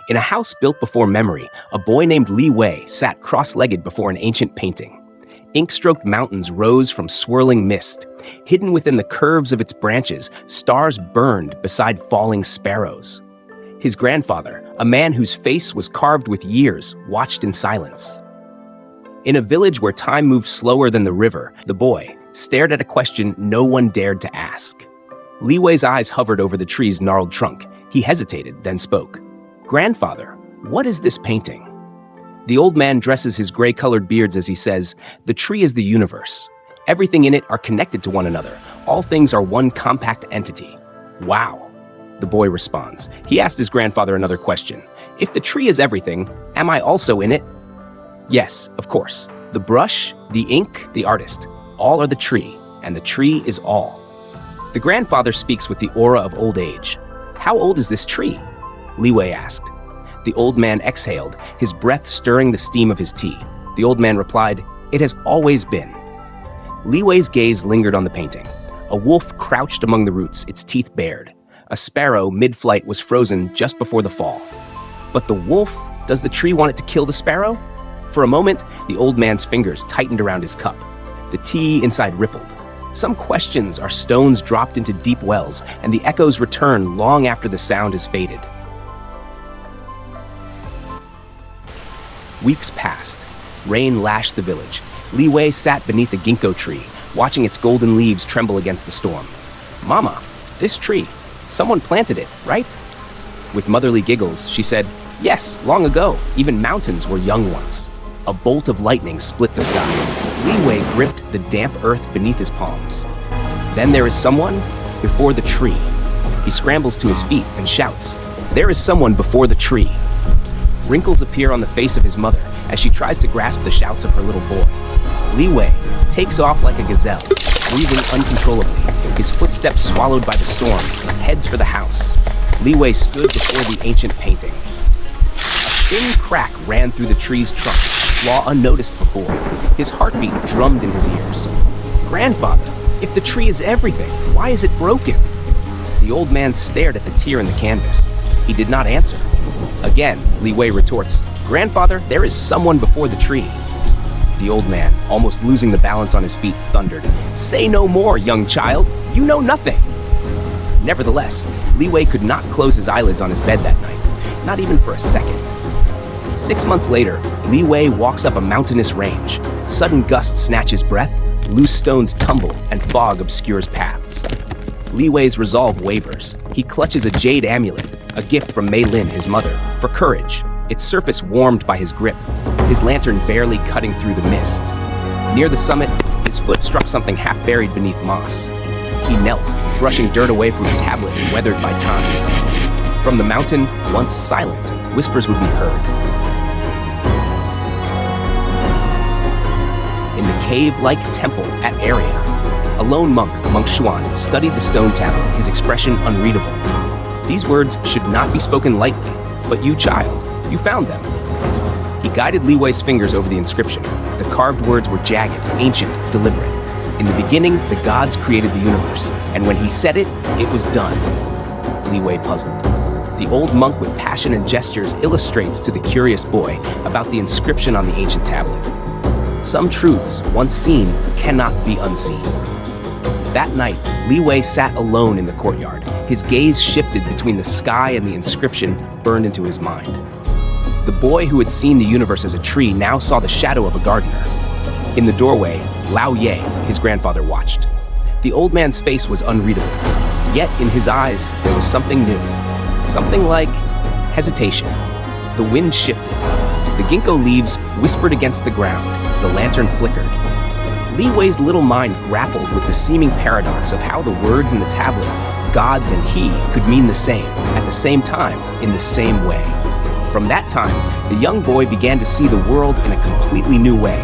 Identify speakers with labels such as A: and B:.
A: In a house built before memory, a boy named Li Wei sat cross-legged before an ancient painting. Ink-stroked mountains rose from swirling mist. Hidden within the curves of its branches, stars burned beside falling sparrows. His grandfather, a man whose face was carved with years, watched in silence. In a village where time moved slower than the river, the boy stared at a question no one dared to ask. Li Wei's eyes hovered over the tree's gnarled trunk. He hesitated, then spoke. "Grandfather, what is this painting?" The old man dresses his gray-colored beards as he says, "The tree is the universe. Everything in it are connected to one another. All things are one compact entity." "Wow," the boy responds. He asked his grandfather another question. "If the tree is everything, am I also in it?" "Yes, of course. The brush, the ink, the artist, all are the tree, and the tree is all." The grandfather speaks with the aura of old age. "How old is this tree?" Li Wei asked. The old man exhaled, his breath stirring the steam of his tea. The old man replied, "It has always been." Li Wei's gaze lingered on the painting. A wolf crouched among the roots, its teeth bared. A sparrow mid-flight was frozen just before the fall. But the wolf, does the tree want it to kill the sparrow? For a moment, the old man's fingers tightened around his cup. The tea inside rippled. Some questions are stones dropped into deep wells, and the echoes return long after the sound has faded. Weeks passed. Rain lashed the village. Li Wei sat beneath a ginkgo tree, watching its golden leaves tremble against the storm. "Mama, this tree, someone planted it, right?" With motherly giggles, she said, "Yes, long ago, even mountains were young once." A bolt of lightning split the sky. Li Wei gripped the damp earth beneath his palms. Then there is someone before the tree. He scrambles to his feet and shouts, "There is someone before the tree." Wrinkles appear on the face of his mother as she tries to grasp the shouts of her little boy. Li Wei takes off like a gazelle, breathing uncontrollably, his footsteps swallowed by the storm, heads for the house. Li Wei stood before the ancient painting. A thin crack ran through the tree's trunk, a flaw unnoticed before. His heartbeat drummed in his ears. "Grandfather, if the tree is everything, why is it broken?" The old man stared at the tear in the canvas. He did not answer. Again, Li Wei retorts, "Grandfather, there is someone before the tree." The old man, almost losing the balance on his feet, thundered, "Say no more, young child. You know nothing." Nevertheless, Li Wei could not close his eyelids on his bed that night, not even for a second. 6 months later, Li Wei walks up a mountainous range. Sudden gusts snatch his breath, loose stones tumble, and fog obscures paths. Li Wei's resolve wavers. He clutches a jade amulet, a gift from Mei Lin, his mother, for courage, its surface warmed by his grip, his lantern barely cutting through the mist. Near the summit, his foot struck something half buried beneath moss. He knelt, brushing dirt away from a tablet weathered by time. From the mountain, once silent, whispers would be heard. In the cave-like temple at Area, a lone monk, Monk Xuan, studied the stone tablet, his expression unreadable. These words should not be spoken lightly, but you, child, you found them. He guided Li Wei's fingers over the inscription. The carved words were jagged, ancient, deliberate. In the beginning, the gods created the universe, and when he said it, it was done. Li Wei puzzled. The old monk with passion and gestures illustrates to the curious boy about the inscription on the ancient tablet. Some truths, once seen, cannot be unseen. That night, Li Wei sat alone in the courtyard. His gaze shifted between the sky and the inscription burned into his mind. The boy who had seen the universe as a tree now saw the shadow of a gardener. In the doorway, Lao Ye, his grandfather, watched. The old man's face was unreadable, yet in his eyes there was something new. Something like hesitation. The wind shifted. The ginkgo leaves whispered against the ground. The lantern flickered. Li Wei's little mind grappled with the seeming paradox of how the words in the tablet, gods and he, could mean the same, at the same time, in the same way. From that time, the young boy began to see the world in a completely new way.